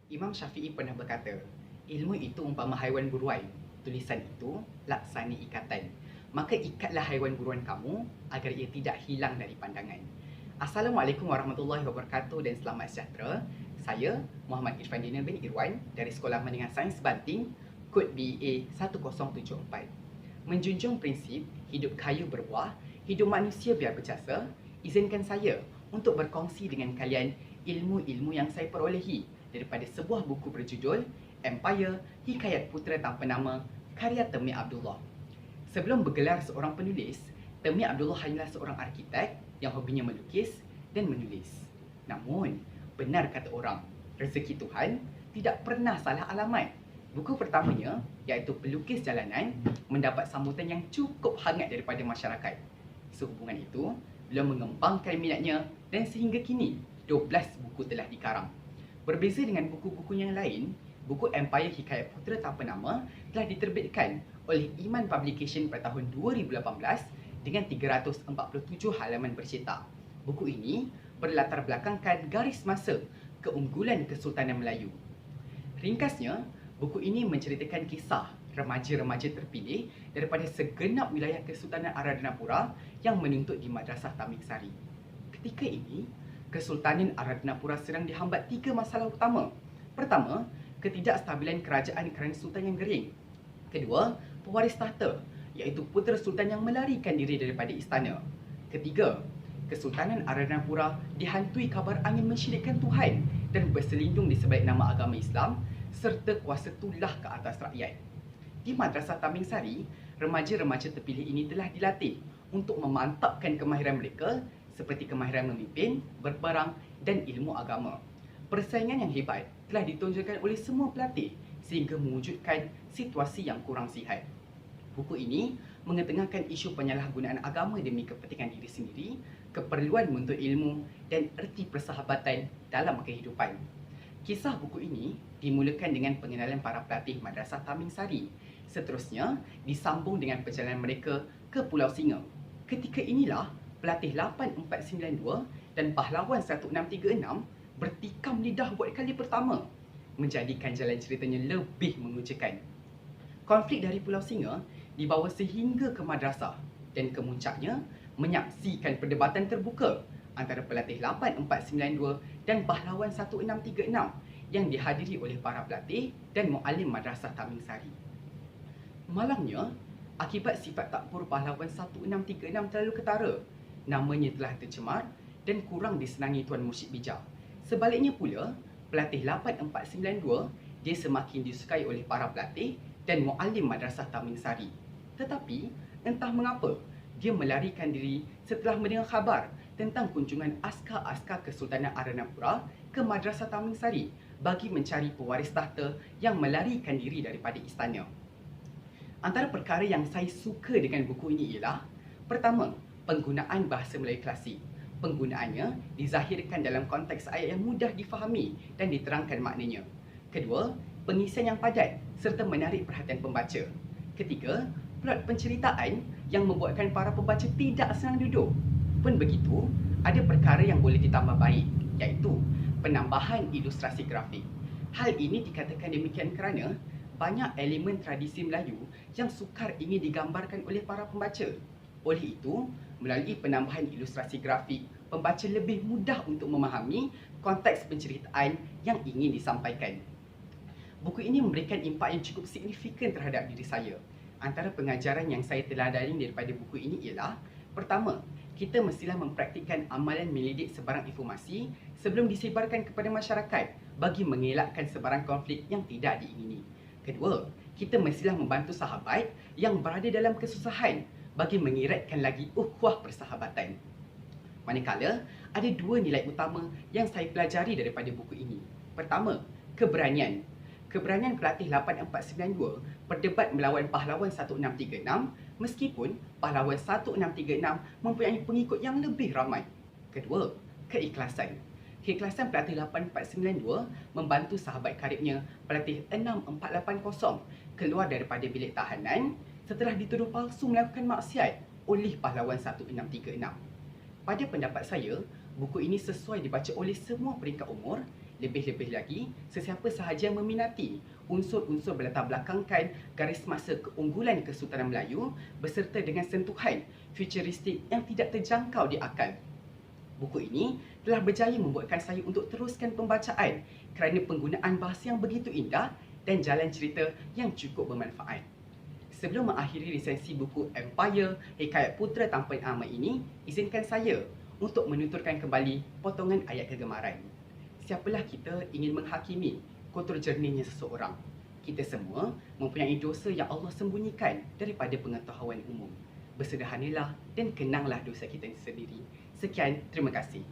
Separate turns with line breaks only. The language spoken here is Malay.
Imam Syafi'i pernah berkata, ilmu itu umpama haiwan buruan, tulisan itu laksana ikatan. Maka ikatlah haiwan buruan kamu agar ia tidak hilang dari pandangan. Assalamualaikum warahmatullahi wabarakatuh dan selamat sejahtera. Saya Muhammad Irfan Dina bin Irwan dari Sekolah Menengah Sains Banting, kod BA 1074. Menjunjung prinsip hidup kaya berbuah, hidup manusia biar berjasa, izinkan saya untuk berkongsi dengan kalian ilmu-ilmu yang saya perolehi daripada sebuah buku berjudul Empire, Hikayat Putera Tanpa Nama, karya Temi Abdullah. Sebelum bergelar seorang penulis, Temi Abdullah hanyalah seorang arkitek yang hobinya melukis dan menulis. Namun, benar kata orang, rezeki Tuhan tidak pernah salah alamat. Buku pertamanya, iaitu Pelukis Jalanan, mendapat sambutan yang cukup hangat daripada masyarakat. Sehubungan itu, beliau mengembangkan minatnya dan sehingga kini 12 buku telah dikarang. Berbeza dengan buku-buku yang lain, buku Empire Hikayat Putera Tanpa Nama telah diterbitkan oleh Iman Publication pada tahun 2018 dengan 347 halaman bercetak. Buku ini berlatar belakangkan garis masa keunggulan Kesultanan Melayu. Ringkasnya, buku ini menceritakan kisah remaja-remaja terpilih daripada segenap wilayah Kesultanan Aradhanapura yang menuntut di Madrasah Tamim Sari. Ketika ini, Kesultanan Aradhanapura sedang dihambat 3 masalah utama. Pertama, ketidakstabilan kerajaan kerana sultan yang gering. Kedua, pewaris tahta, iaitu putera sultan yang melarikan diri daripada istana. Ketiga, Kesultanan Aradhanapura dihantui kabar angin mensyirikkan Tuhan dan berselindung di sebalik nama agama Islam serta kuasa tulah ke atas rakyat. Di Madrasah Tamim Sari, remaja-remaja terpilih ini telah dilatih untuk memantapkan kemahiran mereka seperti kemahiran memimpin, berperang dan ilmu agama. Persaingan yang hebat telah ditonjolkan oleh semua pelatih sehingga mewujudkan situasi yang kurang sihat. Buku ini mengetengahkan isu penyalahgunaan agama demi kepentingan diri sendiri, keperluan menuntut ilmu dan erti persahabatan dalam kehidupan. Kisah buku ini dimulakan dengan pengenalan para pelatih Madrasah Tamim Sari. Seterusnya disambung dengan perjalanan mereka ke Pulau Singa. Ketika inilah pelatih 8492 dan pahlawan 1636 bertikam lidah buat kali pertama, menjadikan jalan ceritanya lebih mengujakan. Konflik dari Pulau Singa dibawa sehingga ke madrasah dan kemuncaknya menyaksikan perdebatan terbuka antara pelatih 8492 dan pahlawan 1636 yang dihadiri oleh para pelatih dan muallim Madrasah Tamim Sari. Malangnya, akibat sifat takbur pahlawan 1636 terlalu ketara, namanya telah tercemar dan kurang disenangi Tuan Mursyid Bijak. Sebaliknya pula, pelatih 8492 dia semakin disukai oleh para pelatih dan muallim Madrasah Tamim Sari. Tetapi, entah mengapa, dia melarikan diri setelah mendengar khabar tentang kunjungan askar-askar Kesultanan Aradhanapura ke Madrasah Tamim Sari bagi mencari pewaris tahta yang melarikan diri daripada istana. Antara perkara yang saya suka dengan buku ini ialah, pertama, penggunaan bahasa Melayu klasik. Penggunaannya dizahirkan dalam konteks ayat yang mudah difahami dan diterangkan maknanya. Kedua, pengisian yang padat serta menarik perhatian pembaca. Ketiga, plot penceritaan yang membuatkan para pembaca tidak senang duduk. Pun begitu, ada perkara yang boleh ditambah baik, iaitu penambahan ilustrasi grafik. Hal ini dikatakan demikian kerana banyak elemen tradisi Melayu yang sukar ingin digambarkan oleh para pembaca. Oleh itu, melalui penambahan ilustrasi grafik, pembaca lebih mudah untuk memahami konteks penceritaan yang ingin disampaikan. Buku ini memberikan impak yang cukup signifikan terhadap diri saya. Antara pengajaran yang saya telah daring daripada buku ini ialah, pertama, kita mestilah mempraktikkan amalan melidik sebarang informasi sebelum disebarkan kepada masyarakat bagi mengelakkan sebarang konflik yang tidak diingini. Kedua, kita mestilah membantu sahabat yang berada dalam kesusahan bagi mengeratkan lagi ukhuwah persahabatan. Manakala, ada 2 nilai utama yang saya pelajari daripada buku ini. Pertama, keberanian. Keberanian pelatih 8492 berdebat melawan pahlawan 1636 meskipun pahlawan 1636 mempunyai pengikut yang lebih ramai. Kedua, keikhlasan. Keikhlasan pelatih 8492 membantu sahabat karibnya pelatih 6480 keluar daripada bilik tahanan setelah dituduh palsu melakukan maksiat oleh pahlawan 1636. Pada pendapat saya, buku ini sesuai dibaca oleh semua peringkat umur Lebih-lebih lagi, sesiapa sahaja yang meminati unsur-unsur berlatar belakangkan garis masa keunggulan Kesultanan Melayu beserta dengan sentuhan futuristik yang tidak terjangkau di akal. Buku ini telah berjaya membuatkan saya untuk teruskan pembacaan kerana penggunaan bahasa yang begitu indah dan jalan cerita yang cukup bermanfaat. Sebelum mengakhiri resensi buku Empire, Hikayat Putera Tampan Amat ini, izinkan saya untuk menuturkan kembali potongan ayat kegemaran. Siapalah kita ingin menghakimi kotor jernihnya seseorang? Kita semua mempunyai dosa yang Allah sembunyikan daripada pengetahuan umum. Bersederhanalah dan kenanglah dosa kita sendiri. Sekian, terima kasih.